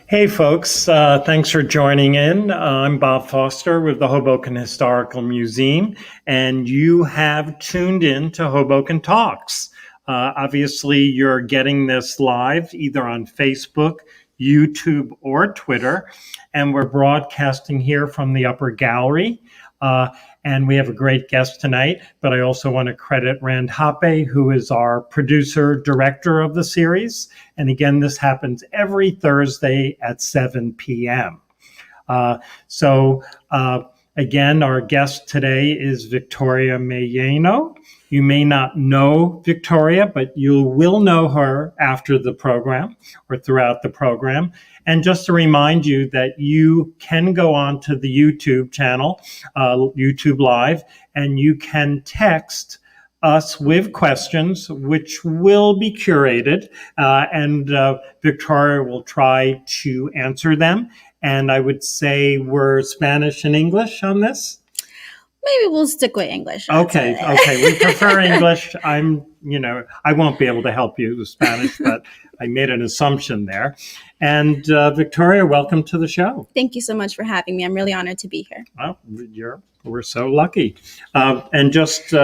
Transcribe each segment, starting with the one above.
Hey, folks. Thanks for joining in. I'm Bob Foster with the Hoboken Historical Museum, and you have tuned in to Hoboken Talks. Obviously, you're getting this live either on Facebook, YouTube, or Twitter, and we're broadcasting here from the upper gallery. And we have a great guest tonight, but I also want to credit Rand Hoppe, who is our producer director of the series. And again, this happens every Thursday at 7 p.m. Again, our guest today is Victoria Moyeno. You may not know Victoria, but you will know her after the program or throughout the program. And just to remind you that you can go on to the YouTube channel, YouTube Live, and you can text us with questions, which will be curated, and Victoria will try to answer them. And I would say we're Spanish and English on this. Maybe we'll stick with English. Okay. We prefer English. I won't be able to help you with Spanish, but I made an assumption there. And Victoria, welcome to the show. Thank you so much for having me. I'm really honored to be here. Well, we're so lucky. And just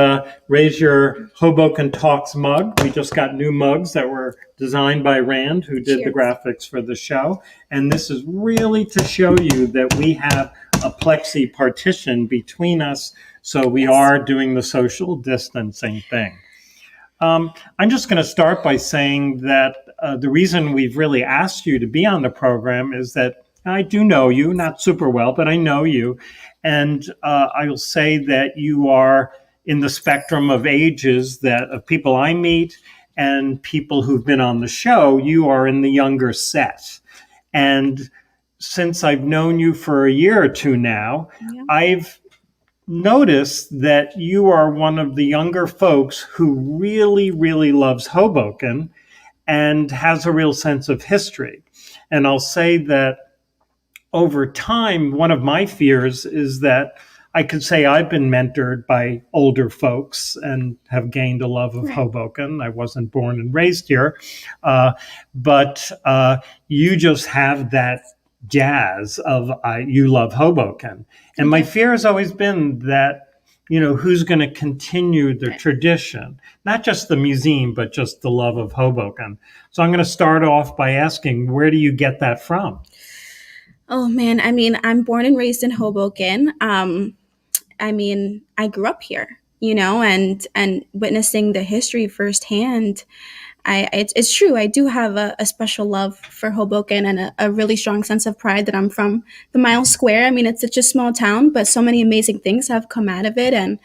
raise your Hoboken Talks mug. We just got new mugs that were designed by Rand, who did the graphics for the show. And this is really to show you that we have a plexi partition between us, so we are doing the social distancing thing. I'm just going to start by saying that the reason we've really asked you to be on the program is that I do know you, not super well, but I know you. And I will say that you are in the spectrum of ages of people I meet and people who've been on the show. You are in the younger set. And since I've known you for a year or two now, I've noticed that you are one of the younger folks who really, really loves Hoboken and has a real sense of history. And I'll say that over time, one of my fears is that I could say I've been mentored by older folks and have gained a love of Hoboken. I wasn't born and raised here, but you just have that jazz of you love Hoboken. And my fear has always been that, who's going to continue the tradition, not just the museum, but just the love of Hoboken. So I'm going to start off by asking, where do you get that from? Oh, man. I mean, I'm born and raised in Hoboken. I grew up here, and witnessing the history firsthand. It's true. I do have a special love for Hoboken and a really strong sense of pride that I'm from the Mile Square. I mean, it's such a small town, but so many amazing things have come out of it. And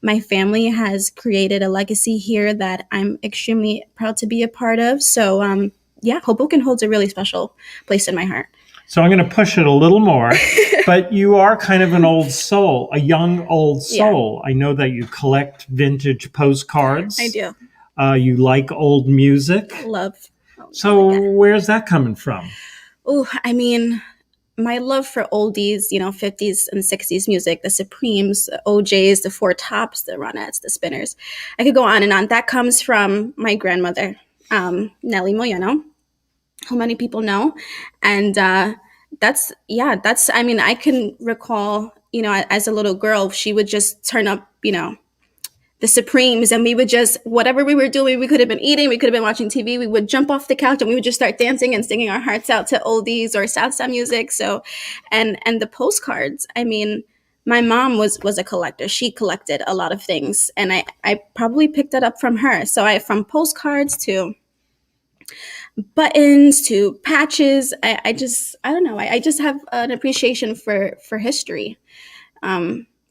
my family has created a legacy here that I'm extremely proud to be a part of. So, Hoboken holds a really special place in my heart. So I'm going to push it a little more, but you are kind of an old soul, a young old soul. Yeah. I know that you collect vintage postcards. I do. You like old music. Love. So where's that coming from? Oh, I mean, my love for oldies, 50s and 60s music, the Supremes, the OJs, the Four Tops, the Ronettes, the Spinners. I could go on and on. That comes from my grandmother, Nellie Moyeno, who many people know. And I can recall, as a little girl, she would just turn up, the Supremes, and we would just, whatever we were doing, we could have been eating, we could have been watching TV, we would jump off the couch and we would just start dancing and singing our hearts out to oldies or Southside music. So, and the postcards, I mean, my mom was a collector. She collected a lot of things, and I probably picked it up from her. So from postcards to buttons to patches, I don't know. I just have an appreciation for history.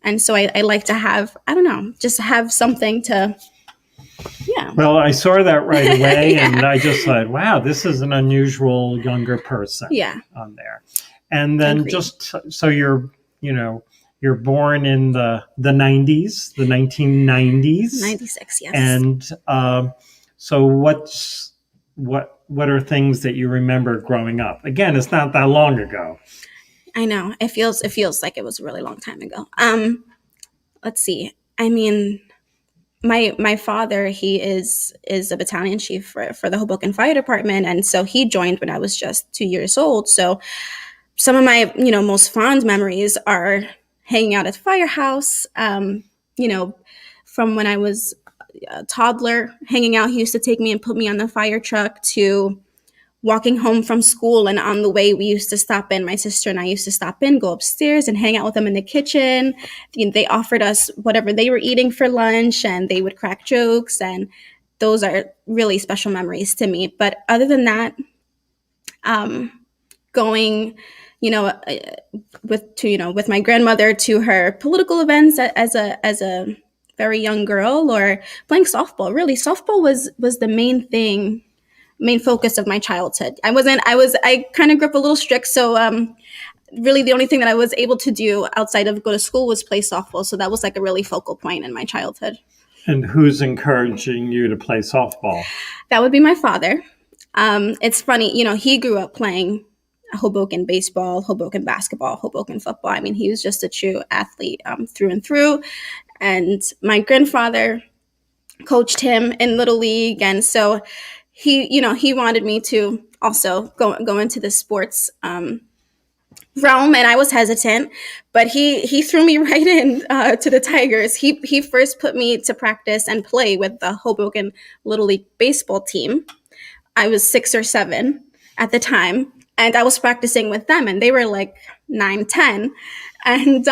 And so I like to have, just have something to, Well, I saw that right away, and I just thought, wow, this is an unusual younger person on there. And then just, so you're born in the 90s, the 1990s. 96, yes. And so what are things that you remember growing up? Again, it's not that long ago. I know. It feels like it was a really long time ago. Let's see. I mean, my father, he is a battalion chief for the Hoboken Fire Department, and so he joined when I was just 2 years old. So some of my most fond memories are hanging out at the firehouse. You know, from when I was a toddler, hanging out. He used to take me and put me on the fire truck, to walking home from school, and on the way we used to stop in, my sister and I used to stop in, go upstairs and hang out with them in the kitchen. They offered us whatever they were eating for lunch, and they would crack jokes, and those are really special memories to me. But other than that, um, going, you know with my grandmother to her political events as a very young girl, or playing softball. Really, softball was the main focus of my childhood. I kind of grew up a little strict, so really the only thing that I was able to do outside of go to school was play softball. So that was like a really focal point in my childhood. And who's encouraging you to play softball? That would be my father. It's funny, he grew up playing Hoboken baseball, Hoboken basketball, Hoboken football. I mean, he was just a true athlete through and through. And my grandfather coached him in Little League, and so he wanted me to also go into the sports realm, and I was hesitant, but he threw me right in to the Tigers. He first put me to practice and play with the Hoboken Little League baseball team. I was 6 or 7 at the time, and I was practicing with them, and they were like 9, 10. And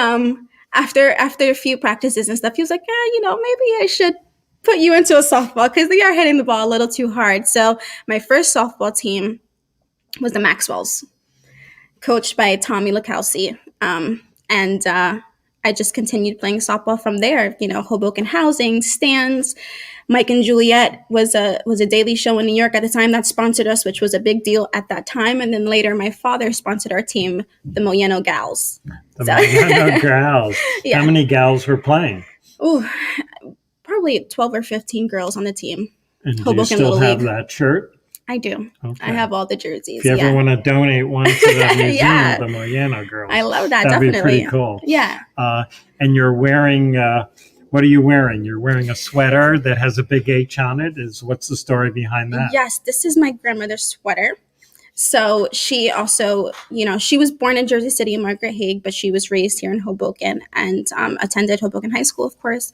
after a few practices and stuff, he was like, yeah, maybe I should put you into a softball because they are hitting the ball a little too hard. So my first softball team was the Maxwells, coached by Tommy Lakowski. And I just continued playing softball from there. Hoboken Housing, Stands. Mike and Juliet was a daily show in New York at the time that sponsored us, which was a big deal at that time. And then later, my father sponsored our team, the Moyeno Gals. Moyeno Gals. Yeah. How many gals were playing? Oh, probably 12 or 15 girls on the team. And do you still have that shirt? I do. Okay. I have all the jerseys. If you ever want to donate one to the museum of the Moyeno girls, I love that. That'd definitely be pretty cool. Yeah. And you're wearing. What are you wearing? You're wearing a sweater that has a big H on it. What's the story behind that? Yes, this is my grandmother's sweater. So she also, she was born in Jersey City in Margaret Hague, but she was raised here in Hoboken and attended Hoboken High School, of course.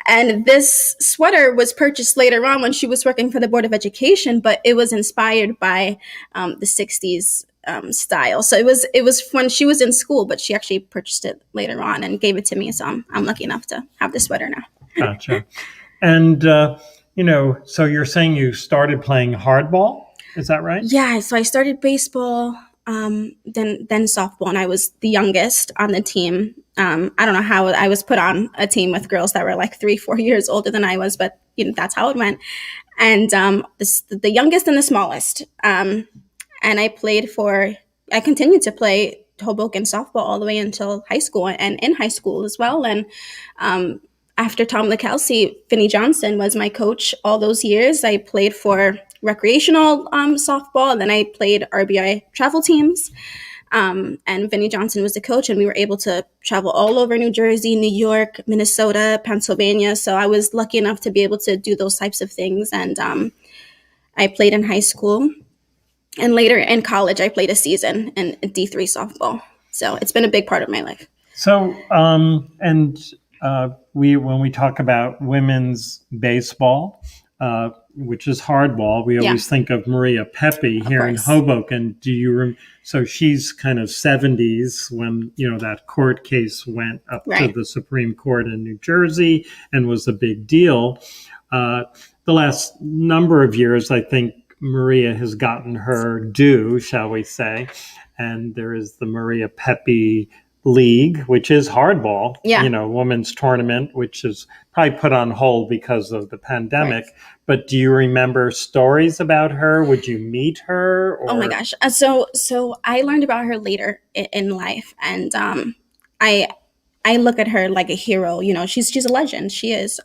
And this sweater was purchased later on when she was working for the Board of Education, but it was inspired by the 60s style. So it was when she was in school, but she actually purchased it later on and gave it to me. So I'm lucky enough to have the sweater now. Gotcha. And, so you're saying you started playing hardball? Is that right? Yeah. So I started baseball, then softball, and I was the youngest on the team. I don't know how I was put on a team with girls that were like 3-4 years older than I was, but that's how it went. And the youngest and the smallest. And I continued to play Hoboken softball all the way until high school and in high school as well. And after Tom Lakowski, Vinnie Johnson was my coach all those years. I played for recreational softball, and then I played RBI travel teams. And Vinnie Johnson was the coach, and we were able to travel all over New Jersey, New York, Minnesota, Pennsylvania. So I was lucky enough to be able to do those types of things. And I played in high school. And later in college, I played a season in D3 softball. So it's been a big part of my life. So, when we talk about women's baseball, which is hardball, we always think of Maria Pepe here in Hoboken. So she's kind of 70s when, that court case went up to the Supreme Court in New Jersey and was a big deal. The last number of years, I think, Maria has gotten her due, shall we say, and there is the Maria Pepe League, which is hardball, women's tournament, which is probably put on hold because of the pandemic. Right. But do you remember stories about her? Would you meet her? Or? Oh my gosh. So I learned about her later in life, and I look at her like a hero. She's a legend. She is.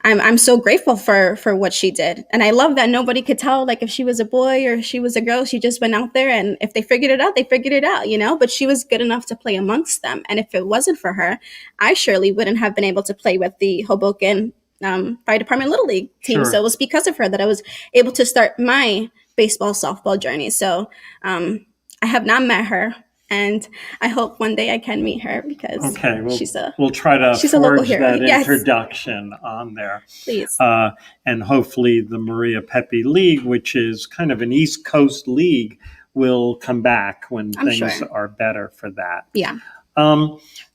I'm so grateful for what she did. And I love that nobody could tell, like, if she was a boy or she was a girl. She just went out there, and if they figured it out, they figured it out, you know? But she was good enough to play amongst them. And if it wasn't for her, I surely wouldn't have been able to play with the Hoboken Fire Department Little League team. Sure. So it was because of her that I was able to start my baseball, softball journey. So I have not met her. And I hope one day I can meet her, because Okay, we'll try to she's a local forge hero. that Yes. introduction on there. Please. And hopefully the Maria Pepe League, which is kind of an East Coast league, will come back when I'm things sure. are better for that. Yeah.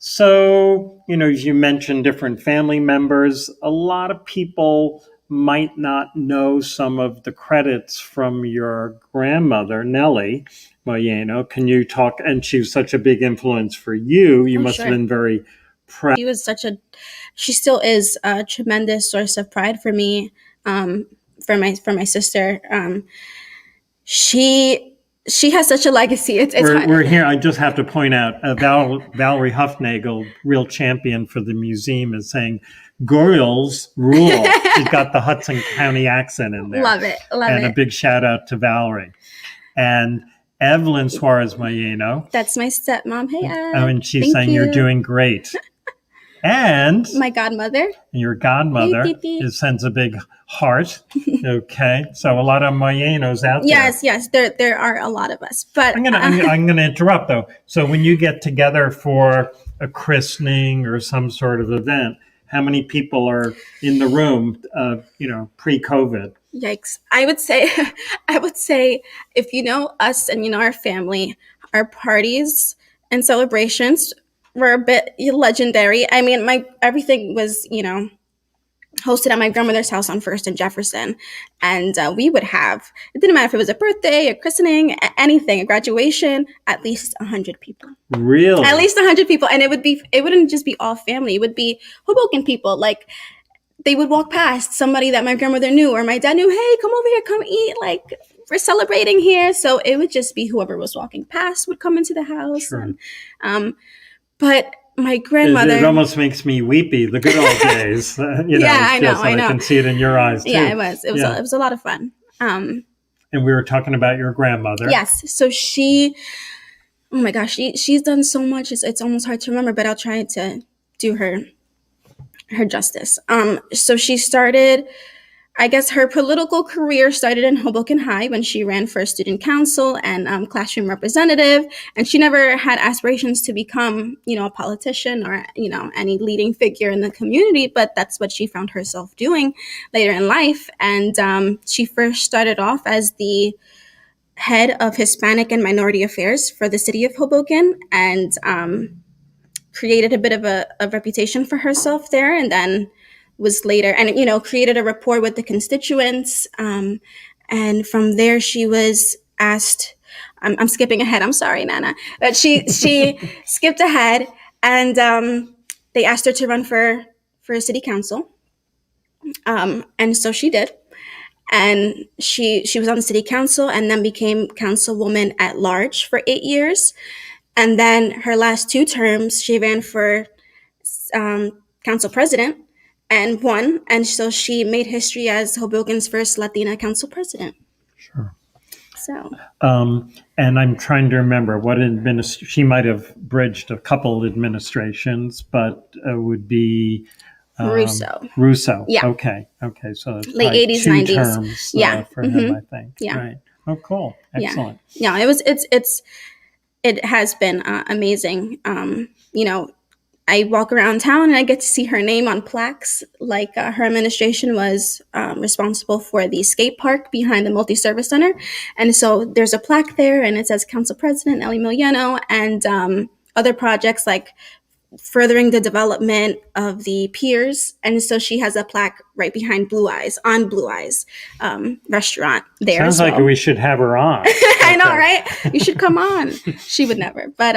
So, as you mentioned different family members, a lot of people might not know some of the credits from your grandmother, Nellie Moyeno. Can you talk? And she was such a big influence for you. You must Sure. have been very proud. She still is a tremendous source of pride for me, for my sister. She has such a legacy. We're here. I just have to point out, Valerie Huffnagel, real champion for the museum, is saying, "Girls rule." She's got the Hudson County accent in there. Love it. And a big shout out to Valerie. And Evelyn Suarez Moyeno. That's my stepmom. Hey, Ev. And she's saying you're doing great. And my godmother. Your godmother sends a big heart. Okay, so a lot of Moyenos out there. Yes, there are a lot of us. But I'm gonna interrupt though. So when you get together for a christening or some sort of event, how many people are in the room? Pre-COVID. Yikes! I would say, if you know us and you know our family, our parties and celebrations were a bit legendary. I mean, everything was, hosted at my grandmother's house on First and Jefferson. And we would have, it didn't matter if it was a birthday, a christening, anything, a graduation, at least 100 people. Really? At least 100 people. And it wouldn't just be all family. It would be Hoboken people. Like, they would walk past somebody that my grandmother knew or my dad knew. Hey, come over here, come eat. Like, we're celebrating here. So it would just be whoever was walking past would come into the house. Sure. And, but my grandmother. It almost makes me weepy. The good old days. Yeah, I know. I can see it in your eyes too. Yeah, it was. It was a lot of fun. And we were talking about your grandmother. Yes. So she. Oh my gosh, she's done so much. It's almost hard to remember, but I'll try to do her justice. So she started. I guess her political career started in Hoboken High when she ran for student council and classroom representative. And she never had aspirations to become, a politician or, any leading figure in the community. But that's what she found herself doing later in life. And she first started off as the head of Hispanic and Minority Affairs for the city of Hoboken and created a bit of a reputation for herself there. And then was later and created a rapport with the constituents, and from there she was asked. I'm skipping ahead. I'm sorry, Nana, but she skipped ahead, and they asked her to run for a city council, and so she did, and she was on the city council and then became councilwoman at large for 8 years, and then her last 2 terms she ran for council president. And won, and so she made history as Hoboken's first Latina council president. Sure. So. And I'm trying to remember what she might have bridged a couple administrations, but would be Russo. Yeah. Okay. So it's late 80s, 2 90s. Terms for him, I think. Yeah. Right. Oh, cool. Excellent. Yeah. It has been amazing. I walk around town and I get to see her name on plaques. Like her administration was responsible for the skate park behind the multi-service center. And so there's a plaque there and it says Council President Nellie Moyeno and other projects like furthering the development of the piers. And so she has a plaque right behind Blue Eyes restaurant there. Sounds like we should have her on. I know, right? You should come on. She would never. But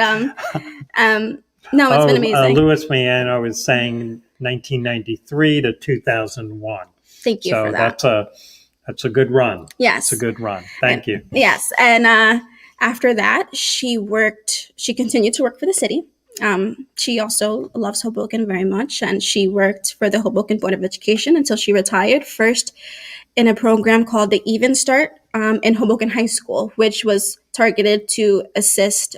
no, it's been amazing. Louis Moyeno was saying 1993 to 2001. Thank you for that. So that's a good run. Yes. It's a good run. Thank you. Yes. And after that, she continued to work for the city. She also loves Hoboken very much, and she worked for the Hoboken Board of Education until she retired, first in a program called the Even Start in Hoboken High School, which was targeted to assist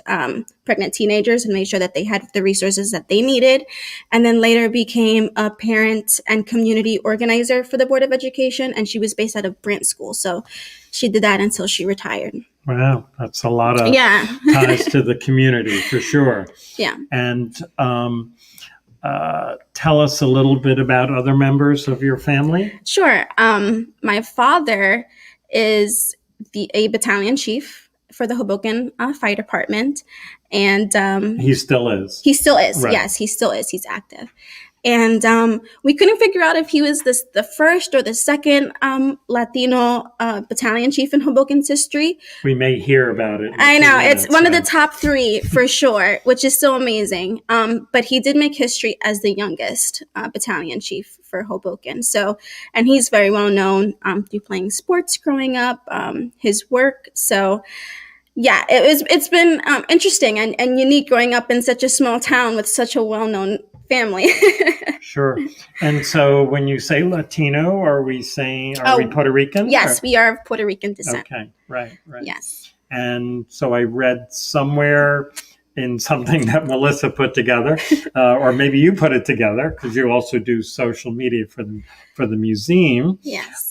pregnant teenagers and make sure that they had the resources that they needed. And then later became a parent and community organizer for the Board of Education, and she was based out of Brent School. So she did that until she retired. Wow, that's a lot of ties to the community for sure. Yeah. And tell us a little bit about other members of your family. Sure. My father is a battalion chief for the Hoboken Fire Department, and he still is. He still is. Right. Yes, he still is. He's active. And we couldn't figure out if he was the first or the second Latino battalion chief in Hoboken's history. We may hear about it. I know. It's one of the top 3 for sure, which is so amazing. But he did make history as the youngest battalion chief for Hoboken. So, and he's very well known through playing sports growing up, his work. So, yeah, it's been interesting and unique growing up in such a small town with such a well-known family. Sure. And so when you say Latino, are we Puerto Rican? Yes, we are of Puerto Rican descent. Okay, right. Yes. And so I read somewhere in something that Melissa put together, or maybe you put it together, because you also do social media for the museum. Yes.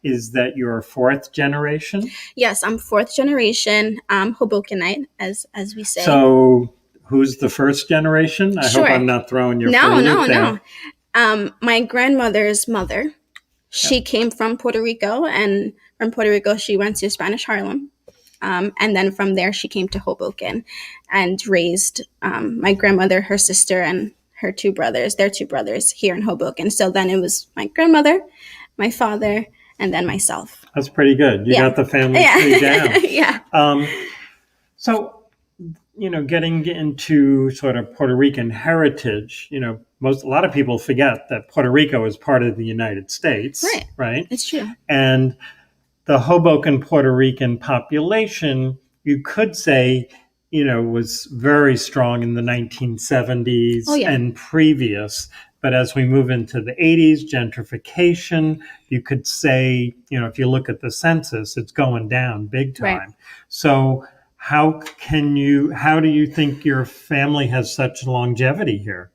Is that you're 4th generation? Yes, I'm 4th generation Hobokenite, as we say. So who's the first generation? I hope I'm not throwing your No. My grandmother's mother, she came from Puerto Rico, and from Puerto Rico she went to Spanish Harlem. And then from there she came to Hoboken and raised my grandmother, her sister, and their 2 brothers here in Hoboken. So then it was my grandmother, my father, and then myself. That's pretty good. You got the family tree down. Yeah. So, getting into sort of Puerto Rican heritage, a lot of people forget that Puerto Rico is part of the United States. Right? It's true. And the Hoboken Puerto Rican population, you could say, was very strong in the 1970s and previous. But as we move into the 80s, gentrification, you could say, if you look at the census, it's going down big time. Right. So how do you think your family has such longevity here?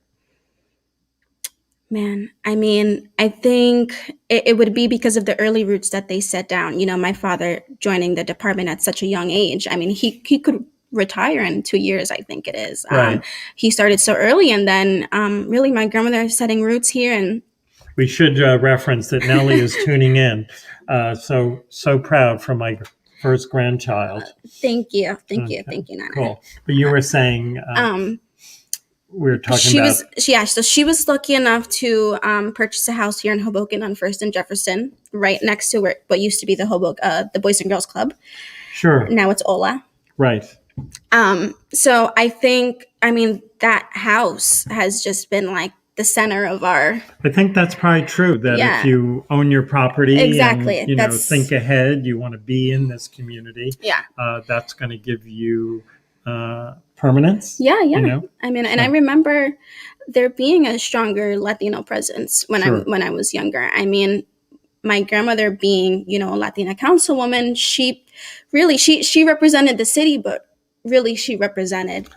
Man, I mean, I think it would be because of the early roots that they set down. My father joining the department at such a young age. I mean, he could retire in 2 years, I think it is. Right. He started so early, and then really my grandmother setting roots here. And we should reference that Nellie is tuning in. So proud for my first grandchild. Thank you, Nana. Cool. But you were saying we were talking about. So she was lucky enough to purchase a house here in Hoboken on First and Jefferson, right next to what used to be the Boys and Girls Club. Sure. Now it's Ola. Right. So I think, that house has just been like the center of our. I think that's probably true, that if you own your property and think ahead, you want to be in this community. Yeah. That's going to give you permanence. Yeah. And I remember there being a stronger Latino presence when I was younger. My grandmother being, a Latina councilwoman, she represented the city, but really she represented,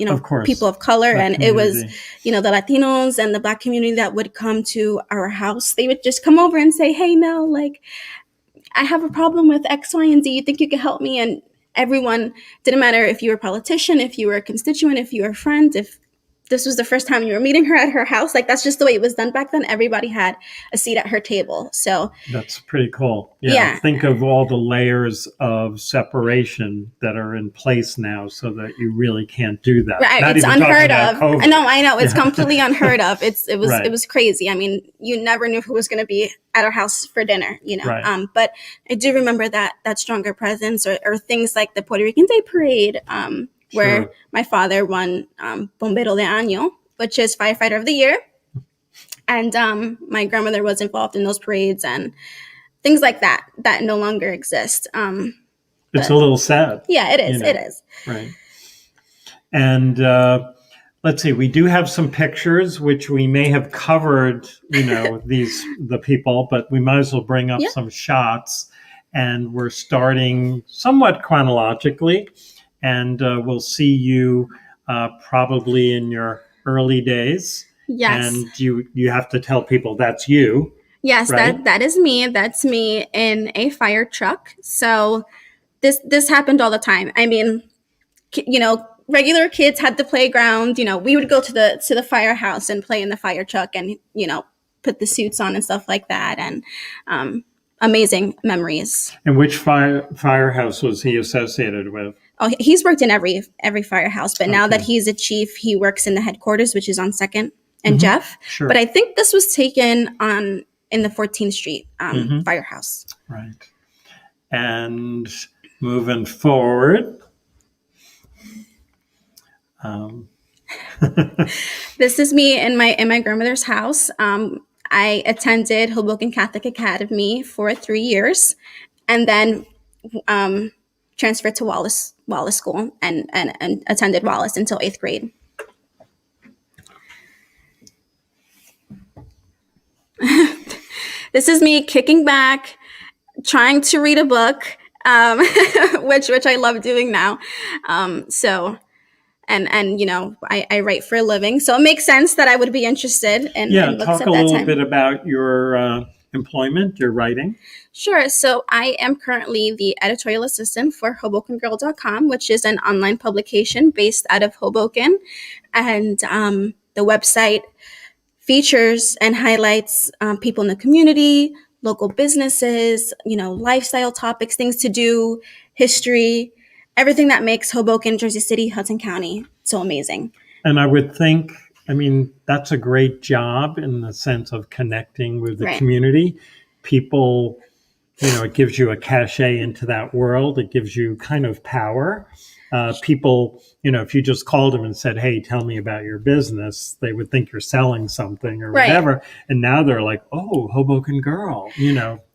people of color. And community. It was, the Latinos and the Black community that would come to our house. They would just come over and say, hey, Nell, I have a problem with X, Y, and Z. You think you could help me? And everyone, didn't matter if you were a politician, if you were a constituent, if you were a friend, if this was the first time you were meeting her at her house. That's just the way it was done back then. Everybody had a seat at her table. So that's pretty cool. Yeah. Think of all the layers of separation that are in place now so that you really can't do that. Right. It's unheard of. No, I know. It's completely unheard of. It was crazy. You never knew who was going to be at our house for dinner, Right. But I do remember that stronger presence or things like the Puerto Rican Day Parade, where my father won Bombero de Año, which is Firefighter of the Year. And my grandmother was involved in those parades and things like that no longer exist. It's a little sad. Yeah, it is. It is. Right. And let's see, we do have some pictures which we may have covered, the people, but we might as well bring up some shots. And we're starting somewhat chronologically, and we'll see you probably in your early days. Yes. And you have to tell people that's you. Yes, right? that is me. That's me in a fire truck. So this happened all the time. I mean, regular kids had the playground. We would go to the firehouse and play in the fire truck, and put the suits on and stuff like that. And amazing memories. And which firehouse was he associated with? Oh, he's worked in every firehouse, but now that he's a chief, he works in the headquarters, which is on 2nd and Jeff. Sure. But I think this was taken in the 14th Street firehouse. Right. And moving forward. This is me in my grandmother's house. I attended Hoboken Catholic Academy for 3 years, and then transferred to Wallace School and attended Wallace until 8th grade. This is me kicking back, trying to read a book, which I love doing now. And I write for a living, so it makes sense that I would be interested in books talk at a that little time. bit about your employment, your writing. Sure. So I am currently the editorial assistant for HobokenGirl.com, which is an online publication based out of Hoboken, and the website features and highlights people in the community, local businesses, lifestyle topics, things to do, history, everything that makes Hoboken, Jersey City, Hudson County so amazing. And I would think, that's a great job in the sense of connecting with the community. People, it gives you a cachet into that world. It gives you kind of power. People, if you just called them and said, hey, tell me about your business, they would think you're selling something or whatever. And now they're like, oh, Hoboken Girl,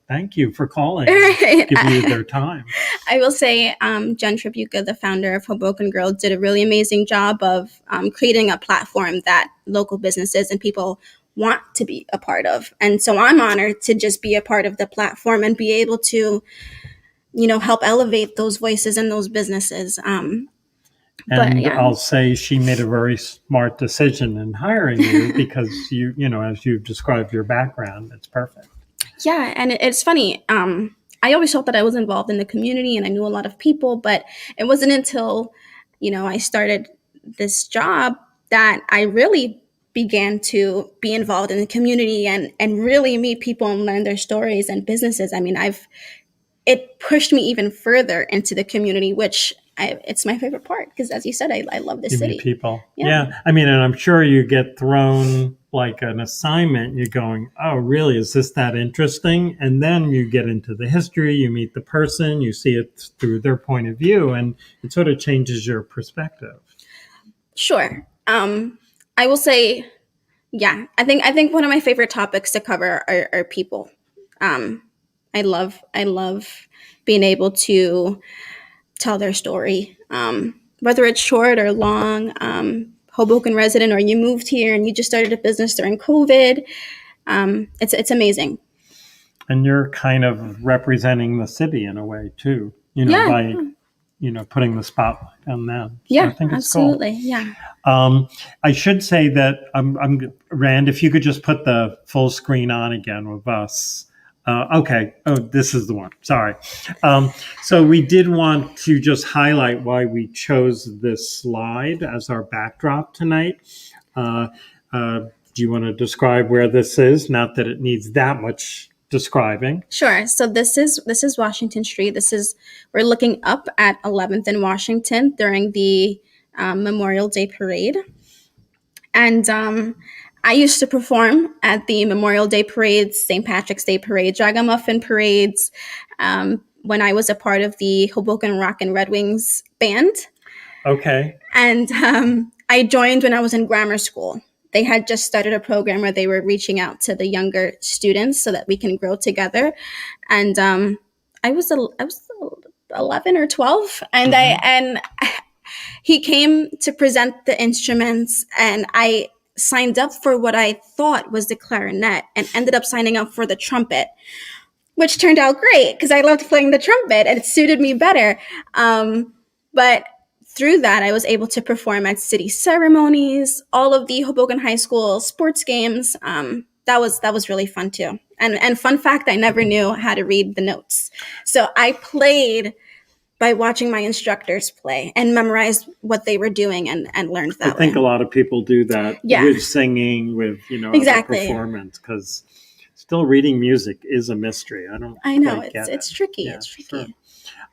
thank you for calling. Give you their time. I will say Jen Tribuca, the founder of Hoboken Girl, did a really amazing job of creating a platform that local businesses and people want to be a part of. And so I'm honored to just be a part of the platform and be able to help elevate those voices and those businesses. I'll say she made a very smart decision in hiring you because you as you've described your background, it's perfect. Yeah, and it's funny. I always felt that I was involved in the community and I knew a lot of people, but it wasn't until, I started this job that I really began to be involved in the community and really meet people and learn their stories and businesses. It pushed me even further into the community, which it's my favorite part because, as you said, I love this city. Meet people. Yeah. And I'm sure you get thrown like an assignment. You're going, oh, really? Is this that interesting? And then you get into the history, you meet the person, you see it through their point of view, and it sort of changes your perspective. Sure. I will say, yeah, I think one of my favorite topics to cover are people. I love being able to tell their story, whether it's short or long, Hoboken resident, or you moved here and you just started a business during COVID. It's amazing. And you're kind of representing the city in a way too, by putting the spotlight on them. So I think it's absolutely cool. Yeah. I should say that I'm Rand, if you could just put the full screen on again with us. Okay. Oh, this is the one. Sorry. So we did want to just highlight why we chose this slide as our backdrop tonight. Do you want to describe where this is? Not that it needs that much describing. Sure. So this is Washington Street. We're looking up at 11th and Washington during the Memorial Day Parade. And I used to perform at the Memorial Day parades, St. Patrick's Day parade, Ragamuffin parades, when I was a part of the Hoboken Rock and Red Wings band. Okay. And I joined when I was in grammar school. They had just started a program where they were reaching out to the younger students so that we can grow together. And I was 11 or 12, and He came to present the instruments, and I signed up for what I thought was the clarinet and ended up signing up for the trumpet, which turned out great because I loved playing the trumpet and it suited me better. But through that, I was able to perform at city ceremonies, all of the Hoboken High School sports games. That was really fun too. And fun fact, I never knew how to read the notes. So I played by watching my instructors play and memorized what they were doing and learned that I think way. a lot of people do that with singing, with, Exactly. other performance, because still reading music is a mystery. I know, quite get it's tricky. Yeah, It's tricky.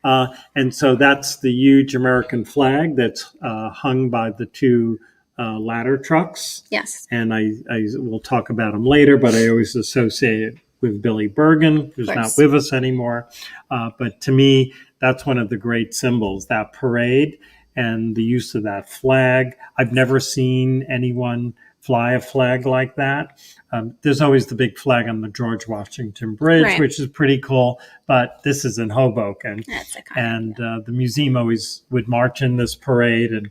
sure. And so that's the huge American flag that's hung by the two ladder trucks. Yes. And I will talk about them later, but I always associate it with Billy Bergen, who's not with us anymore. But to me, that's one of the great symbols, that parade and the use of that flag. I've never seen anyone fly a flag like that. There's always the big flag on the George Washington Bridge, which is pretty cool, but this is in Hoboken. That's iconic, and the museum always would march in this parade, and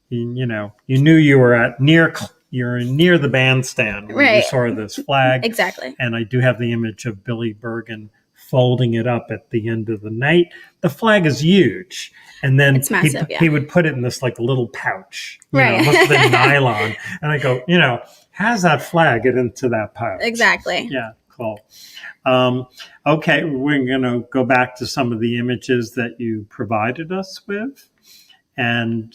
you knew you were near the bandstand when you saw this flag. Exactly. And I do have the image of Billy Bergen folding it up at the end of the night. The flag is huge. And then it's massive, he would put it in this like little pouch, right? Must have been nylon. And I go, how's that flag get into that pouch? Exactly. Yeah, cool. Okay, we're going to go back to some of the images that you provided us with. And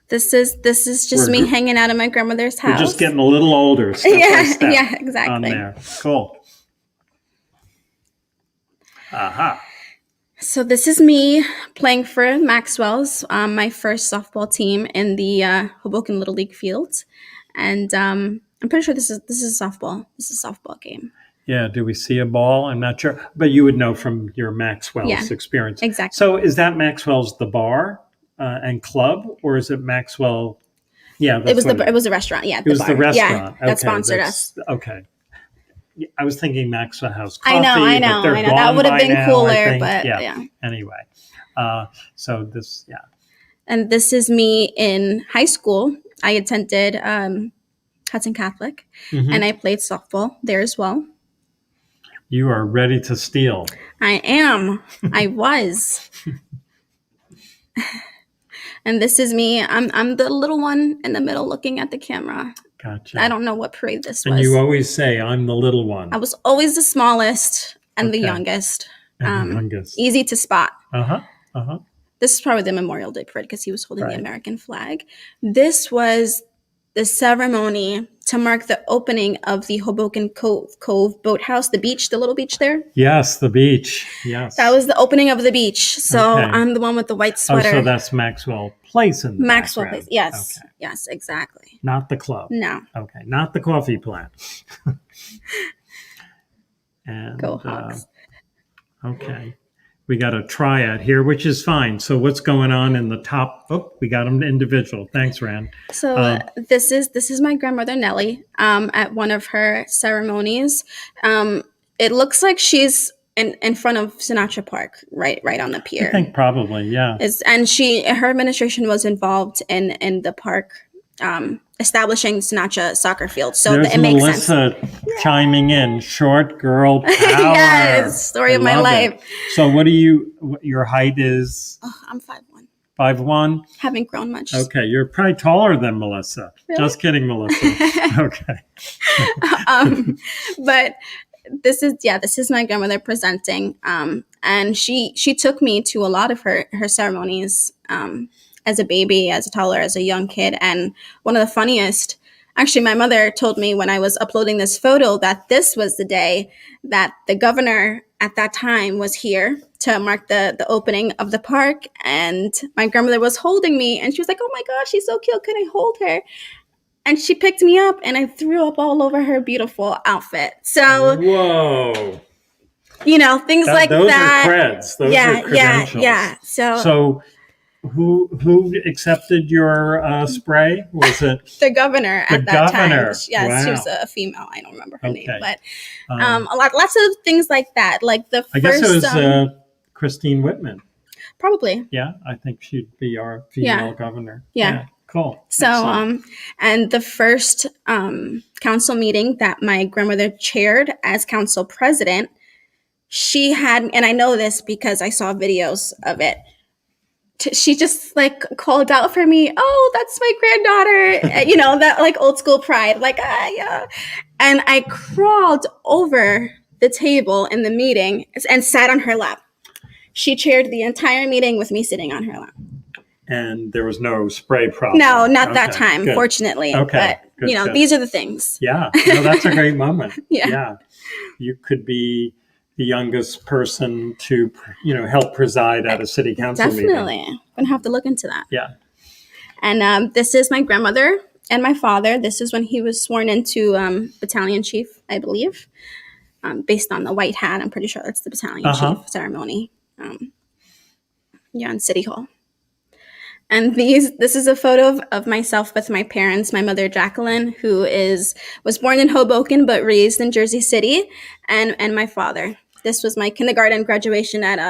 this is just me hanging out in my grandmother's house. We're just getting a little older. Yeah, exactly. On there. Cool. Aha. So this is me playing for Maxwell's, my first softball team in the Hoboken Little League field, and I'm pretty sure this is softball. This is a softball game. Yeah. Do we see a ball? I'm not sure, but you would know from your Maxwell's experience. Exactly. So is that Maxwell's the bar and club, or is it Maxwell? Yeah, it was a restaurant. Yeah, it was the restaurant. Yeah, that sponsored us. Okay. I was thinking Maxwell House Coffee. I know. That would have been cooler, but yeah. Anyway, so this, yeah. And this is me in high school. I attended Hudson Catholic, and I played softball there as well. You are ready to steal. I am. I was. And this is me. I'm the little one in the middle looking at the camera. Gotcha. I don't know what parade this was. And you always say, I'm the little one. I was always the smallest and the youngest. Easy to spot. This is probably the Memorial Day parade because he was holding the American flag. This was the ceremony to mark the opening of the Hoboken Cove Boathouse, the beach, the little beach there. Yes, the beach. Yes. That was the opening of the beach. So I'm the one with the white sweater. Oh, so that's Maxwell Place in the Maxwell background. Place. Yes. Okay. Yes, exactly. Not the club. No. Okay. Not the coffee plant. And, Go Hawks. Okay. We got a triad here, which is fine. So what's going on in the top? Oh, we got them individual. Thanks, Rand. So this is my grandmother Nellie at one of her ceremonies. It looks like she's in front of Sinatra Park, right on the pier. I think probably, yeah. And her administration was involved in the park establishing Sinatra soccer field. So there's it makes Melissa sense. Chiming in. Short girl power. Yes, story of my life. It. So your height is? Oh, I'm 5'1". 5'1"? Haven't grown much. Okay, you're probably taller than Melissa. Really? Just kidding, Melissa. Okay. But this is my grandmother presenting. And she took me to a lot of her ceremonies as a baby, as a toddler, as a young kid. And one of the funniest, actually, my mother told me when I was uploading this photo that this was the day that the governor at that time was here to mark the opening of the park. And my grandmother was holding me and she was like, oh my gosh, she's so cute. Can I hold her? And she picked me up and I threw up all over her beautiful outfit. So, whoa. Things like those that. Those are creds. Those are credentials. Yeah. So who accepted your spray? Was it the governor at that time? Yes, wow. She was a female. I don't remember her name, but lots of things like that. Like I guess it was Christine Whitman. Probably. Yeah, I think she'd be our female governor. Yeah. Cool. So, Excellent. and the first council meeting that my grandmother chaired as council president, she had, and I know this because I saw videos of it. She just like called out for me, "Oh, that's my granddaughter," that like old school pride, like yeah. And I crawled over the table in the meeting and sat on her lap. She chaired the entire meeting with me sitting on her lap. And there was no spray problem. No, not that time, good. fortunately. Okay. But, good. These are the things. Yeah. No, that's a great moment. Yeah. You could be the youngest person to, help preside at a city council meeting. Definitely. I'm going to have to look into that. Yeah. And this is my grandmother and my father. This is when he was sworn into battalion chief, I believe, based on the white hat. I'm pretty sure that's the battalion chief ceremony. In City Hall. And this is a photo of myself with my parents, my mother Jacqueline, who was born in Hoboken but raised in Jersey City, and my father. This was my kindergarten graduation at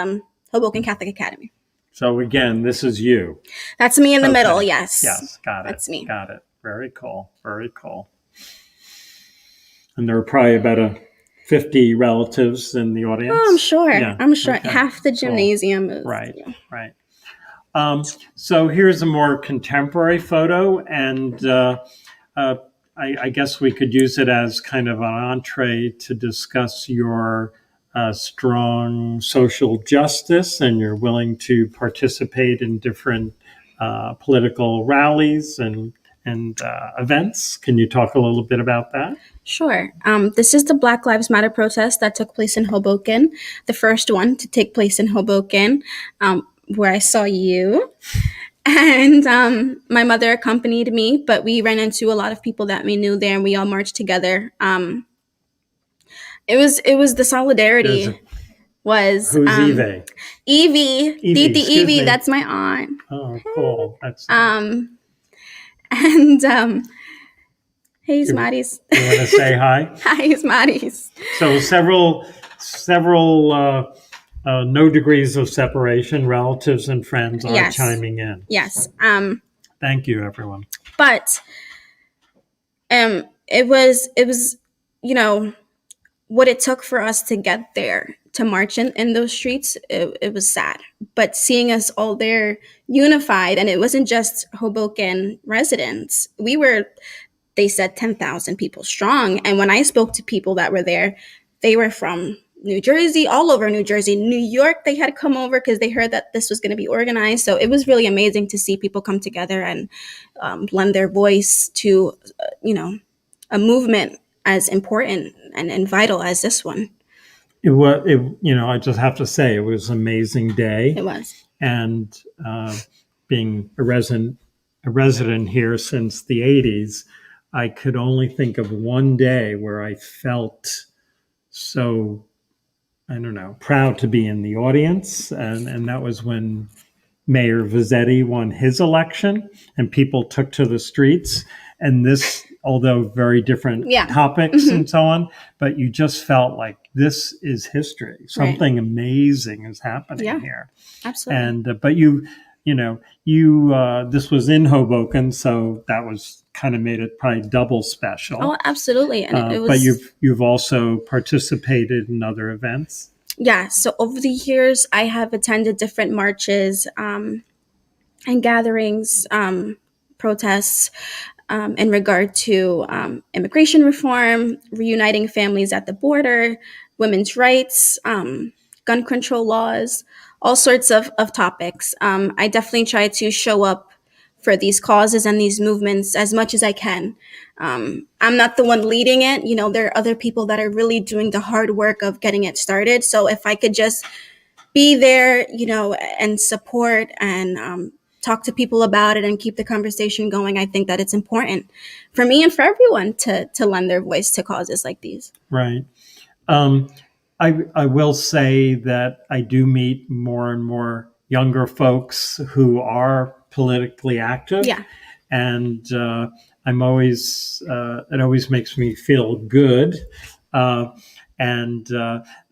Hoboken Catholic Academy. So again, this is you. That's me in the middle, yes. Yes, got it. That's me. Got it. Very cool. Very cool. And there were probably about 50 relatives in the audience. Oh, I'm sure. Yeah. I'm sure. Okay. Half the gymnasium is. Right. So here's a more contemporary photo, and I guess we could use it as kind of an entree to discuss your strong social justice, and you're willing to participate in different political rallies and events. Can you talk a little bit about that? Sure. This is the Black Lives Matter protest that took place in Hoboken, the first one to take place in Hoboken, where I saw you. And my mother accompanied me, but we ran into a lot of people that we knew there, and we all marched together. It was the solidarity. Who's Evie? Evie, that's my aunt. Oh, cool. That's and hey, Smarties. You want to say hi? Hi, Smarties. So several no degrees of separation, relatives and friends are chiming in. Yes. Thank you, everyone. But it was what it took for us to get there, to march in those streets. It was sad, but seeing us all there unified, and it wasn't just Hoboken residents. They said 10,000 people strong. And when I spoke to people that were there, they were from New Jersey, all over New Jersey, New York. They had come over because they heard that this was going to be organized. So it was really amazing to see people come together and lend their voice to, a movement as important and vital as this one. I just have to say, it was an amazing day. It was. And being a resident here since the 80s, I could only think of one day where I felt so, proud to be in the audience. And that was when Mayor Vizzetti won his election and people took to the streets. And this, although very different topics and so on, but you just felt like this is history. Something amazing is happening here. Absolutely. And, but this was in Hoboken, so that was kind of made it probably double special. Oh, absolutely. And it was. But you've also participated in other events. Yeah. So over the years, I have attended different marches and gatherings, protests in regard to immigration reform, reuniting families at the border, women's rights, gun control laws, all sorts of topics. I definitely try to show up for these causes and these movements as much as I can. I'm not the one leading it. There are other people that are really doing the hard work of getting it started. So if I could just be there, and support and talk to people about it and keep the conversation going, I think that it's important for me and for everyone to lend their voice to causes like these. Right. I will say that I do meet more and more younger folks who are politically active. Yeah. And I'm always, it always makes me feel good. And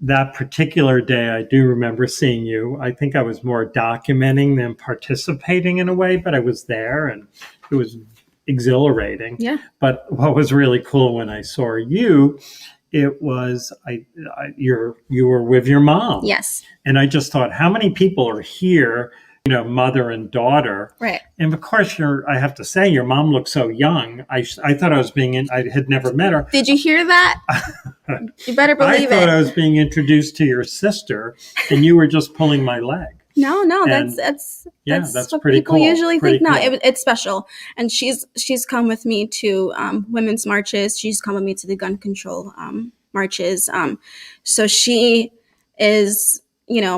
that particular day, I do remember seeing you. I think I was more documenting than participating in a way, but I was there and it was exhilarating. Yeah. But what was really cool when I saw you, it was you were with your mom. Yes. And I just thought, how many people are here, mother and daughter? Right. And of course, I have to say, your mom looked so young. I thought I had never met her. Did you hear that? You better believe I thought it. I was being introduced to your sister, and you were just pulling my leg. No, And that's what pretty people cool. usually Pretty think. No, cool. it's special. And she's come with me to women's marches. She's come with me to the gun control marches. So she is,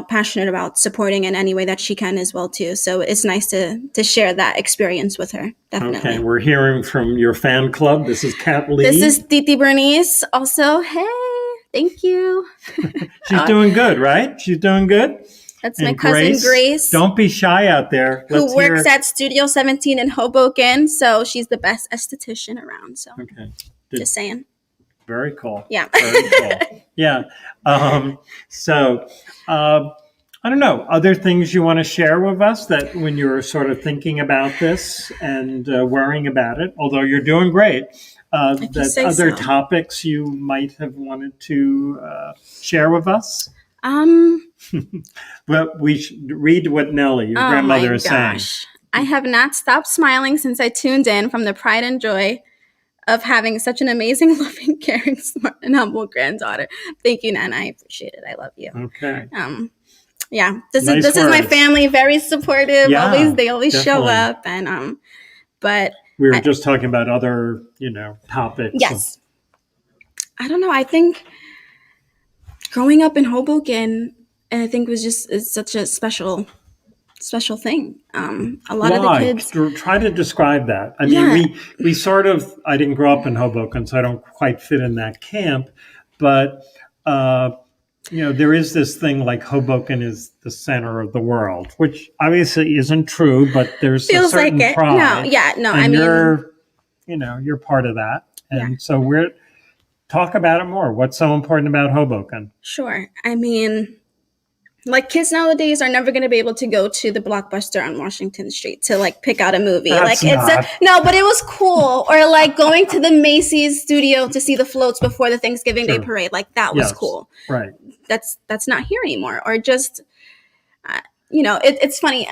passionate about supporting in any way that she can as well too. So it's nice to share that experience with her. Definitely. Okay, we're hearing from your fan club. This is Kat Lee. This is Titi Bernice. Also, hey, thank you. She's doing good, right? She's doing good. That's my cousin Grace. Don't be shy out there. Who works at Studio 17 in Hoboken. So she's the best esthetician around. So okay. Just saying. Very cool. Yeah. Very cool. Yeah. I don't know, other things you want to share with us that when you're sort of thinking about this and worrying about it, although you're doing great, that other topics you might have wanted to share with us? But we should read what Nellie, your grandmother, is saying. I have not stopped smiling since I tuned in from the pride and joy of having such an amazing, loving, caring, smart, and humble granddaughter. Thank you, Nana. I appreciate it. I love you. Okay. Yeah, this is my family. Very supportive. Yeah, they always definitely show up, and but we were just talking about other topics. Yes. I don't know. I think growing up in Hoboken, I think is such a special thing. A lot of the kids try to describe that. I mean, we sort of. I didn't grow up in Hoboken, so I don't quite fit in that camp. But there is this thing like Hoboken is the center of the world, which obviously isn't true. But there's a certain pride. I mean, you're part of that, and so we're talk about it more. What's so important about Hoboken? Sure. I mean, like kids nowadays are never going to be able to go to the Blockbuster on Washington Street to like pick out a movie. But it was cool. Or like going to the Macy's studio to see the floats before the Thanksgiving Day parade. Like that was cool. Right. That's not here anymore. Or just, it's funny.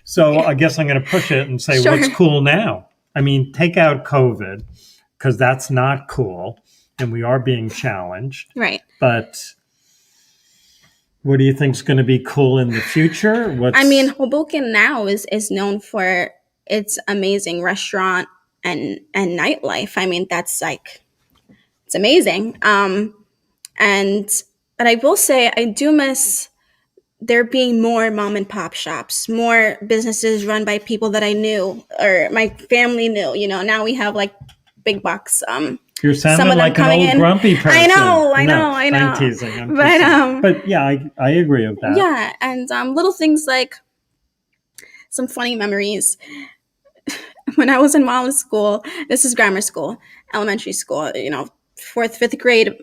So I guess I'm going to push it and say, what's cool now? I mean, take out COVID because that's not cool. And we are being challenged. Right. But what do you think is going to be cool in the future? Hoboken now is known for its amazing restaurant and nightlife. I mean, that's like, it's amazing. But I will say I do miss there being more mom and pop shops, more businesses run by people that I knew or my family knew. Now we have like big box. You're sounding like an old grumpy person. I know. I'm teasing. But yeah, I agree with that. Yeah, and little things like some funny memories. When I was in Mama's school, this is grammar school, elementary school, 4th, 5th grade,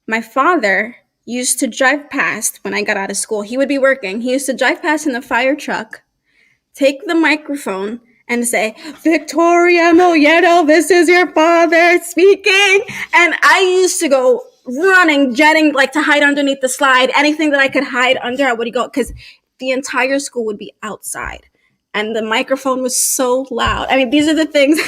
my father used to drive past when I got out of school. He would be working. He used to drive past in the fire truck, take the microphone, and say, Victoria Moyeno, this is your father speaking. And I used to go running, jetting, like to hide underneath the slide. Anything that I could hide under, I would go because the entire school would be outside. And the microphone was so loud. I mean, these are the things.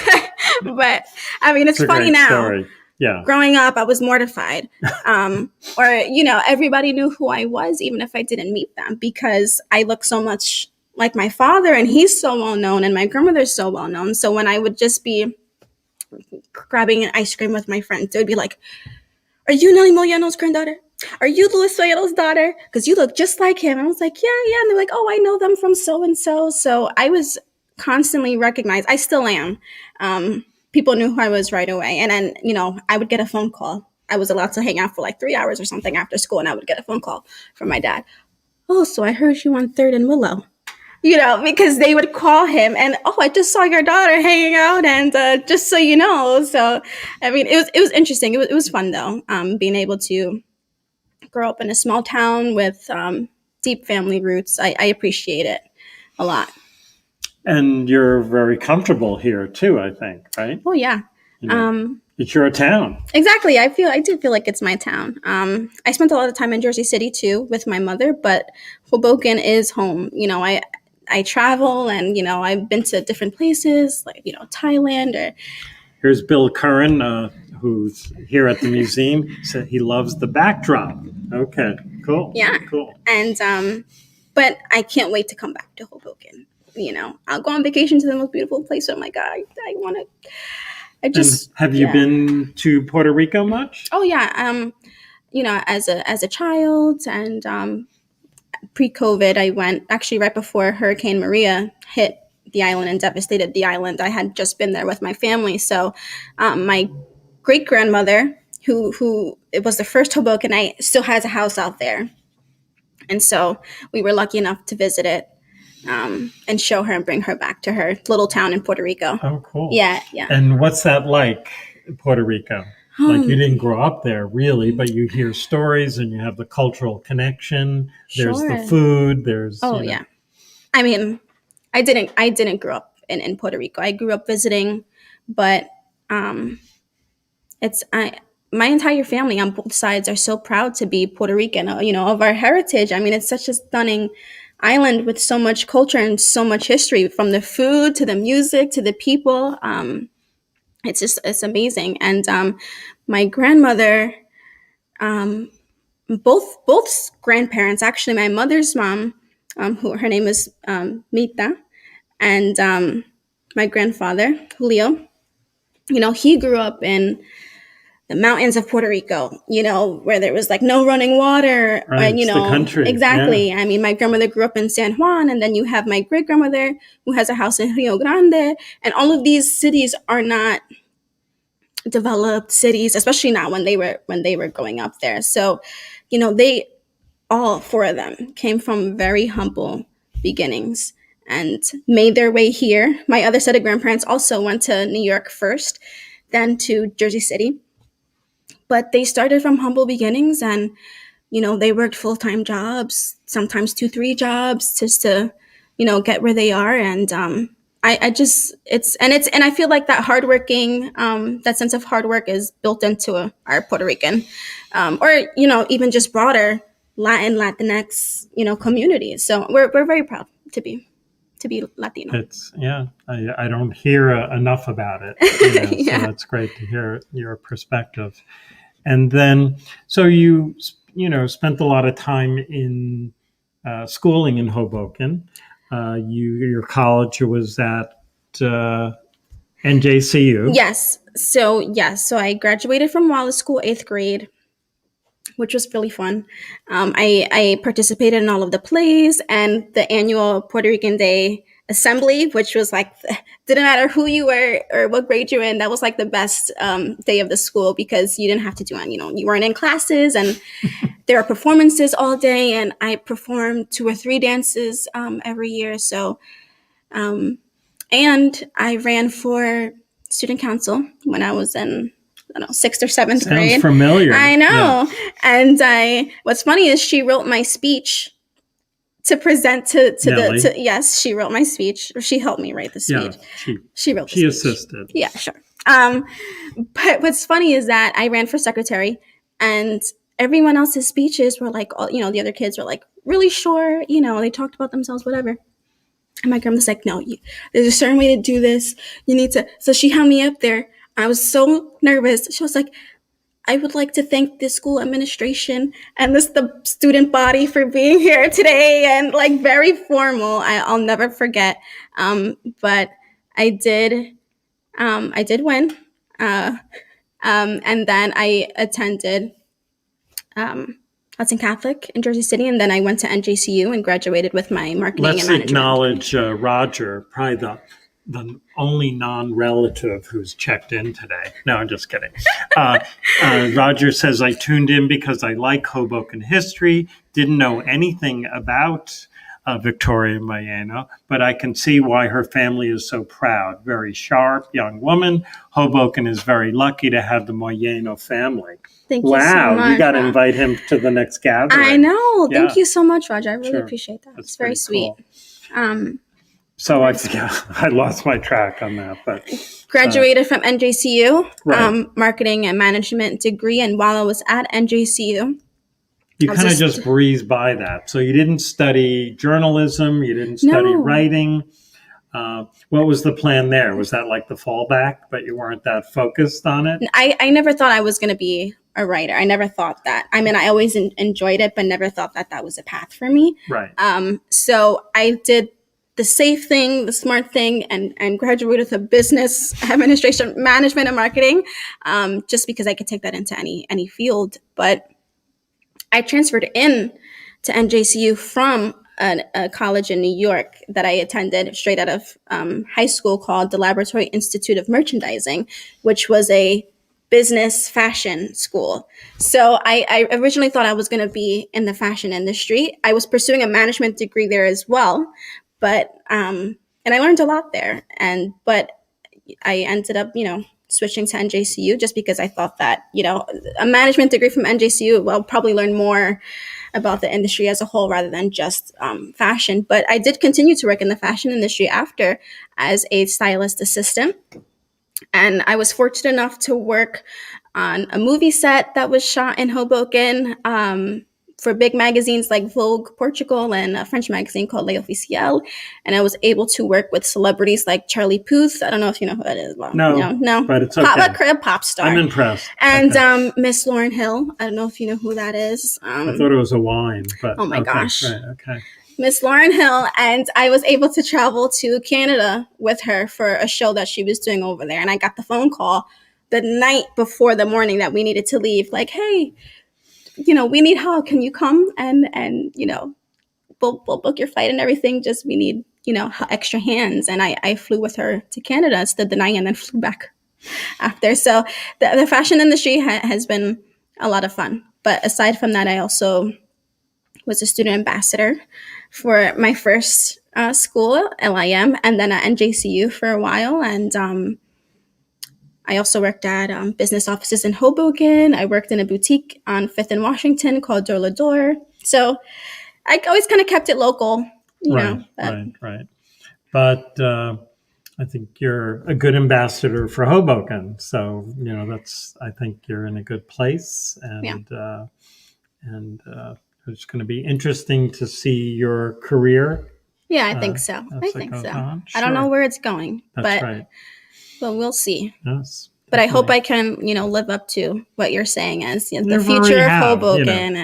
But, I mean, it's funny now. Story. Yeah. Growing up, I was mortified. Everybody knew who I was, even if I didn't meet them, because I look so much like my father, and he's so well known, and my grandmother's so well known. So when I would just be grabbing an ice cream with my friends, they would be like, "Are you Nelly Moyeno's granddaughter? Are you Luis Moyeno's daughter? Because you look just like him." And I was like, yeah. And they're like, "Oh, I know them from so and so." So I was constantly recognized. I still am. People knew who I was right away. And then, I would get a phone call. I was allowed to hang out for like 3 hours or something after school, and I would get a phone call from my dad. "Oh, so I heard you on 3rd and Willow. because they would call him and, oh, I just saw your daughter hanging out, and just so you know. So, I mean, it was interesting. It was fun though, being able to grow up in a small town with deep family roots. I appreciate it a lot. And you're very comfortable here too, I think, right? Oh yeah. It's your town. Exactly. I do feel like it's my town. I spent a lot of time in Jersey City too with my mother, but Hoboken is home. I travel, and I've been to different places like Thailand or. Here's Bill Curran, who's here at the museum. Said he loves the backdrop. Okay, cool. Yeah. Cool. And but I can't wait to come back to Hoboken. I'll go on vacation to the most beautiful place. Oh my God, I want to. And have you been to Puerto Rico much? Oh yeah. As a child, and pre-COVID, I went actually right before Hurricane Maria hit the island and devastated the island. I had just been there with my family, so my great grandmother, who it was the first Hobokenite, still has a house out there, and so we were lucky enough to visit it. And show her and bring her back to her little town in Puerto Rico. Oh, cool. Yeah. And what's that like, Puerto Rico? Like, you didn't grow up there really, but you hear stories and you have the cultural connection. There's the food. There's yeah. I mean, I didn't grow up in Puerto Rico. I grew up visiting, but my entire family on both sides are so proud to be Puerto Rican. Of our heritage. I mean, it's such a stunning island with so much culture and so much history, from the food to the music to the people. It's amazing. And my grandmother, both grandparents, actually, my mother's mom, who her name is Mita, and my grandfather Julio. He grew up in the mountains of Puerto Rico, where there was like no running water. Right, it's the country. Exactly. Yeah. I mean, my grandmother grew up in San Juan, and then you have my great grandmother who has a house in Rio Grande, and all of these cities are not developed cities, especially not when they were growing up there. So, they all four of them came from very humble beginnings and made their way here. My other set of grandparents also went to New York first, then to Jersey City. But they started from humble beginnings, and, they worked full-time jobs, sometimes 2-3 jobs, just to, get where they are. And I feel like that hardworking, that sense of hard work is built into our Puerto Rican, or, even just broader Latinx, communities. So we're very proud to be Latino. I don't hear enough about it. Yeah. So that's great to hear your perspective. And then, so you spent a lot of time in schooling in Hoboken. Your college was at NJCU. Yes. So I graduated from Wallace School 8th grade, which was really fun. I participated in all of the plays and the annual Puerto Rican Day assembly, which was like, didn't matter who you were or what grade you're in, that was like the best day of the school, because you didn't have to do any, you weren't in classes, and there are performances all day, and I performed 2 or 3 dances every year. So, and I ran for student council when I was in, 6th or 7th grade. Sounds familiar. I know. Yeah. And what's funny is she wrote my speech to present to yes, she wrote my speech, or she helped me write the speech. Yeah, she wrote the speech. She assisted. Yeah, sure. But what's funny is that I ran for secretary, and everyone else's speeches were like, the other kids were like really short, they talked about themselves, whatever. And my grandma's like, no, there's a certain way to do this. You need to. So she held me up there. I was so nervous. She was like, I would like to thank the school administration and the student body for being here today, and like very formal. I'll never forget. But I did win. And then I attended Hudson Catholic in Jersey City, and then I went to NJCU and graduated with my marketing and management. Let's acknowledge Roger, probably the only non-relative who's checked in today. No, I'm just kidding. Roger says, I tuned in because I like Hoboken history, didn't know anything about Victoria Moyeno, but I can see why her family is so proud. Very sharp young woman. Hoboken is very lucky to have the Moyeno family. Thank you so much. You got to invite him to the next gathering. I know. Yeah. Thank you so much, Roger. I really Sure. appreciate that. That's It's very pretty sweet. cool. So I lost my track on that, but graduated from NJCU, Right. marketing and management degree, and while I was at NJCU, you kind of just breezed by that. So you didn't study journalism, you didn't study No. writing. What was the plan there? Was that like the fallback, but you weren't that focused on it? I never thought I was going to be a writer. I never thought that. I mean, I always enjoyed it, but never thought that that was a path for me. Right. So I did the safe thing, the smart thing, and graduated with a business administration, management, and marketing, just because I could take that into any field. But I transferred in to NJCU from a college in New York that I attended straight out of high school called the Laboratory Institute of Merchandising, which was a business fashion school. So I originally thought I was going to be in the fashion industry. I was pursuing a management degree there as well, but and I learned a lot there. But I ended up, switching to NJCU just because I thought that, a management degree from NJCU, I'll probably learn more about the industry as a whole rather than just fashion. But I did continue to work in the fashion industry after as a stylist assistant. And I was fortunate enough to work on a movie set that was shot in Hoboken for big magazines like Vogue Portugal and a French magazine called L'Officiel. And I was able to work with celebrities like Charlie Puth. I don't know if you know who that is. Well, no, but it's okay. A pop star. I'm impressed. And Miss Lauryn Hill. I don't know if you know who that is. I thought it was a wine, but oh my gosh. Right, okay. Miss Lauryn Hill, and I was able to travel to Canada with her for a show that she was doing over there. And I got the phone call the night before the morning that we needed to leave, like, hey, we need help. Can you come and we'll book your flight and everything. Just we need, extra hands. And I flew with her to Canada, stood the night, and then flew back after. So the fashion industry has been a lot of fun. But aside from that, I also was a student ambassador for my first school, LIM, and then at NJCU for a while. And I also worked at business offices in Hoboken. I worked in a boutique on 5th and Washington called Door to Door. So I always kind of kept it local, Right. But I think you're a good ambassador for Hoboken. So, I think you're in a good place. And it's going to be interesting to see your career. Yeah, I think so. I think so. Sure. I don't know where it's going. That's right. But we'll see. Yes. But I hope I can, live up to what you're saying as the future of Hoboken.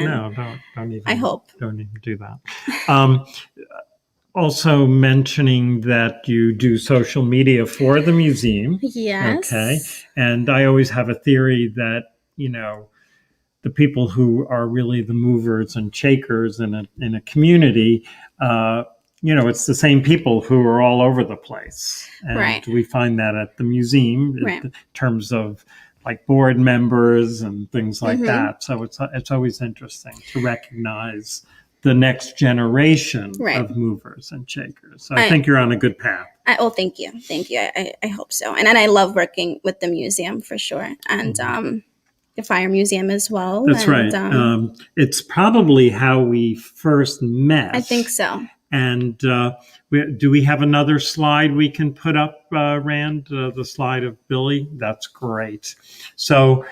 Don't even. I hope. Don't even do that. Also mentioning that you do social media for the museum. Yes. Okay. And I always have a theory that, the people who are really the movers and shakers in a community, it's the same people who are all over the place. And right. we find that at the museum in terms of like board members and things like that. So it's always interesting to recognize the next generation of movers and shakers. So I think you're on a good path. Thank you. Thank you. I hope so. And I love working with the museum for sure. And the Fire Museum as well. That's right. It's probably how we first met. I think so. And do we have another slide we can put up, Rand? The slide of Billy? That's great. So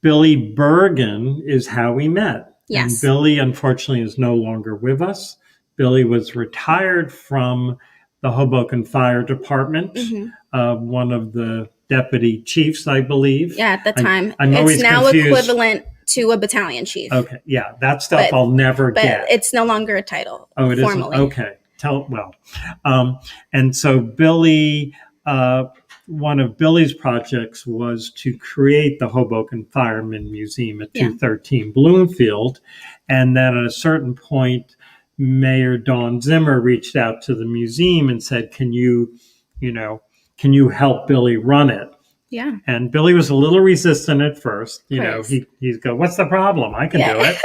Billy Bergen is how we met. Yes. And Billy, unfortunately, is no longer with us. Billy was retired from the Hoboken Fire Department, one of the deputy chiefs, I believe. Yeah, at the time. I'm always it's now confused. Equivalent to a battalion chief. Okay, yeah, that stuff I'll never get. But it's no longer a title. Oh, it formally. isn't? Okay. And so Billy, one of Billy's projects was to create the Hoboken Firemen Museum at 213 Bloomfield. And then at a certain point, Mayor Dawn Zimmer reached out to the museum and said, can you help Billy run it? Yeah. And Billy was a little resistant at first. He'd go, what's the problem? I can do it.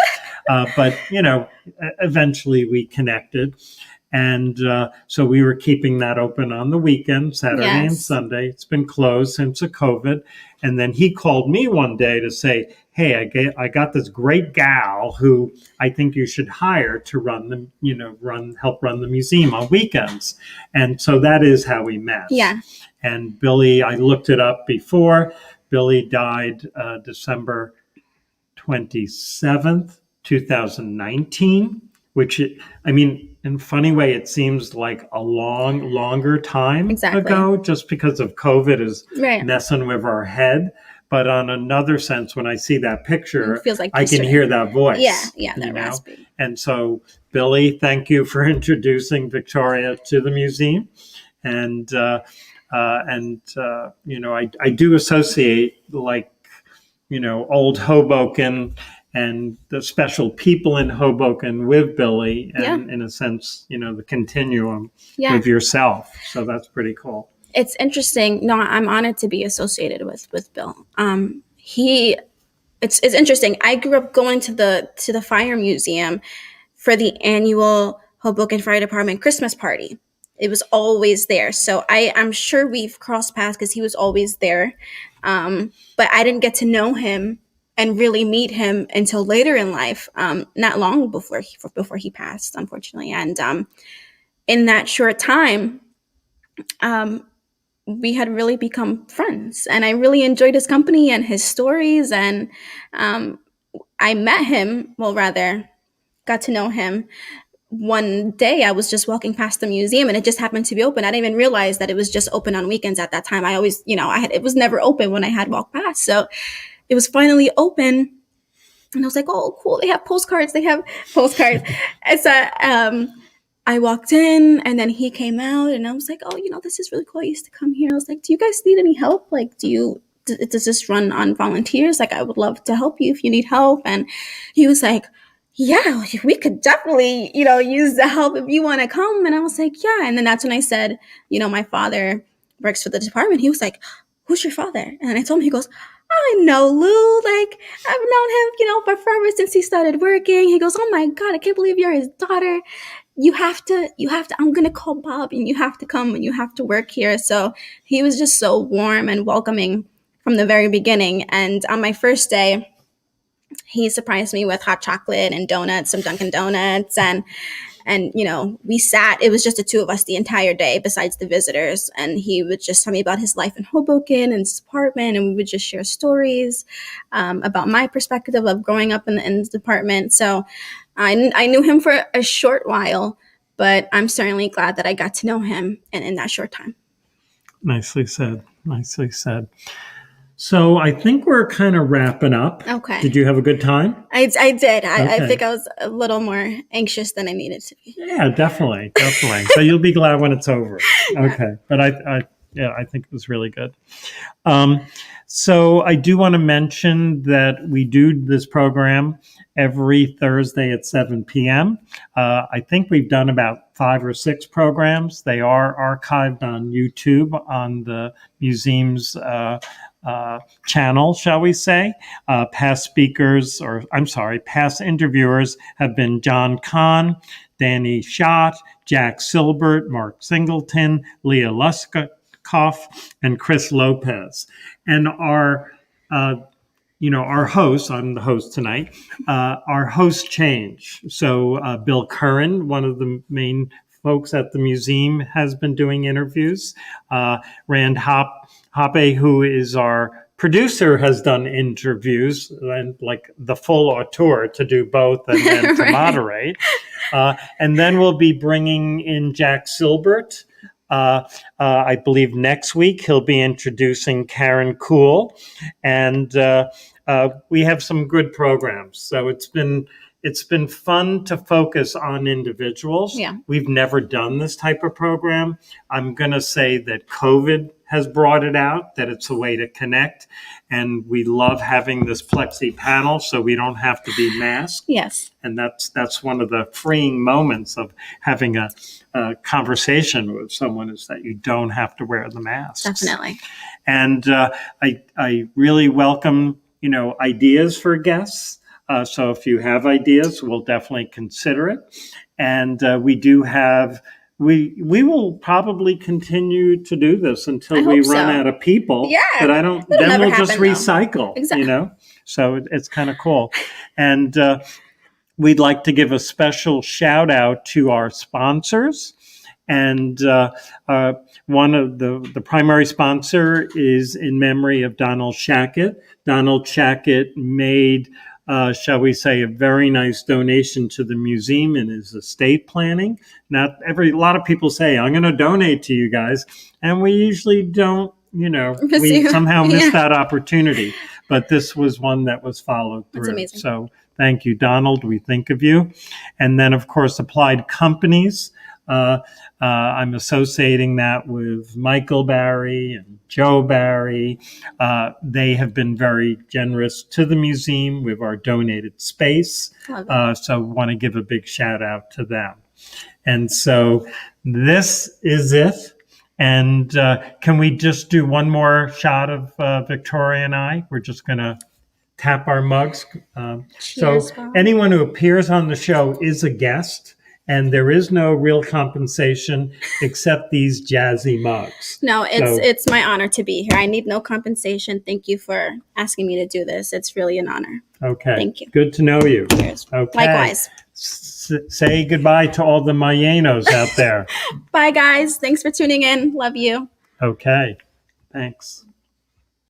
But, eventually we connected. And so we were keeping that open on the weekend, Saturday and Yes. Sunday. It's been closed since the COVID. And then he called me one day to say, hey, I got this great gal who I think you should hire to help run the museum on weekends. And so that is how we met. Yeah. And Billy, I looked it up before. Billy died December 27th, 2019, which, in a funny way, it seems like a longer time ago, just because of COVID is messing with our head. But on another sense, when I see that picture, it feels like I can hear that voice. Yeah, that raspy. And so, Billy, thank you for introducing Victoria to the museum. And I do associate old Hoboken and the special people in Hoboken with Billy, and in a sense, the continuum with yourself. So that's pretty cool. It's interesting. No, I'm honored to be associated with Bill. It's interesting. I grew up going to the fire museum for the annual Hoboken Fire Department Christmas party. It was always there. So I'm sure we've crossed paths because he was always there. But I didn't get to know him and really meet him until later in life, not long before he passed, unfortunately. And in that short time, we had really become friends. And I really enjoyed his company and his stories. And I met him, got to know him. One day I was just walking past the museum and it just happened to be open. I didn't even realize that it was just open on weekends at that time. I always, it was never open when I had walked past. So it was finally open and I was like, oh, cool. They have postcards. And so I walked in and then he came out and I was like, oh, this is really cool. I used to come here. I was like, do you guys need any help? Like, does this run on volunteers? Like, I would love to help you if you need help. And he was like, yeah, we could definitely, use the help if you want to come. And I was like, yeah. And then that's when I said, my father works for the department. He was like, who's your father? And I told him, he goes, I know Lou. Like, I've known him, forever since he started working. He goes, oh my God, I can't believe you're his daughter. You have to, I'm going to call Bob and you have to come and you have to work here. So he was just so warm and welcoming from the very beginning. And on my first day, he surprised me with hot chocolate and donuts, some Dunkin' Donuts. And we sat, it was just the two of us the entire day besides the visitors. And he would just tell me about his life in Hoboken and his department. And we would just share stories about my perspective of growing up in the department. So I knew him for a short while, but I'm certainly glad that I got to know him in that short time. Nicely said. Nicely said. So I think we're kind of wrapping up. Okay. Did you have a good time? I did. I think I was a little more anxious than I needed to be. Yeah, definitely. So you'll be glad when it's over. Okay. But I think it was really good. So I do want to mention that we do this program every Thursday at 7 p.m. I think we've done about 5 or 6 programs. They are archived on YouTube on the museum's channel, shall we say. Past interviewers have been John Kahn, Danny Schott, Jack Silbert, Mark Singleton, Leah Luskoff, and Chris Lopez. And our hosts, I'm the host tonight, our hosts change. So Bill Curran, one of the main folks at the museum, has been doing interviews. Rand Hoppe, who is our producer, has done interviews, and like the full auteur to do both and then to moderate. And then we'll be bringing in Jack Silbert. I believe next week he'll be introducing Karen Kuhl, and we have some good programs. So it's been fun to focus on individuals. Yeah. We've never done this type of program. I'm going to say that COVID has brought it out, that it's a way to connect. And we love having this plexi panel so we don't have to be masked. Yes. And that's one of the freeing moments of having a conversation with someone, is that you don't have to wear the mask. Definitely. And I really welcome, ideas for guests. So if you have ideas, we'll definitely consider it. And we will probably continue to do this until we run out of people. Yeah. But then we'll just recycle, Exactly. So it's kind of cool. And we'd like to give a special shout out to our sponsors. And one of the primary sponsor is in memory of Donald Shackett. Donald Shackett made, shall we say, a very nice donation to the museum in his estate planning. A lot of people say, I'm going to donate to you guys. And we usually don't, we somehow miss that opportunity. But this was one that was followed through. That's amazing. So thank you, Donald. We think of you. And then, of course, Applied Companies. I'm associating that with Michael Barry and Joe Barry. They have been very generous to the museum with our donated space. So want to give a big shout out to them. And so this is it. And can we just do one more shot of Victoria and I? We're just going to tap our mugs. Cheers, so anyone who appears on the show is a guest. And there is no real compensation except these jazzy mugs. No, it's my honor to be here. I need no compensation. Thank you for asking me to do this. It's really an honor. Okay. Thank you. Good to know you. Cheers. Okay. Likewise. Say goodbye to all the Moyenos out there. Bye, guys. Thanks for tuning in. Love you. Okay. Thanks.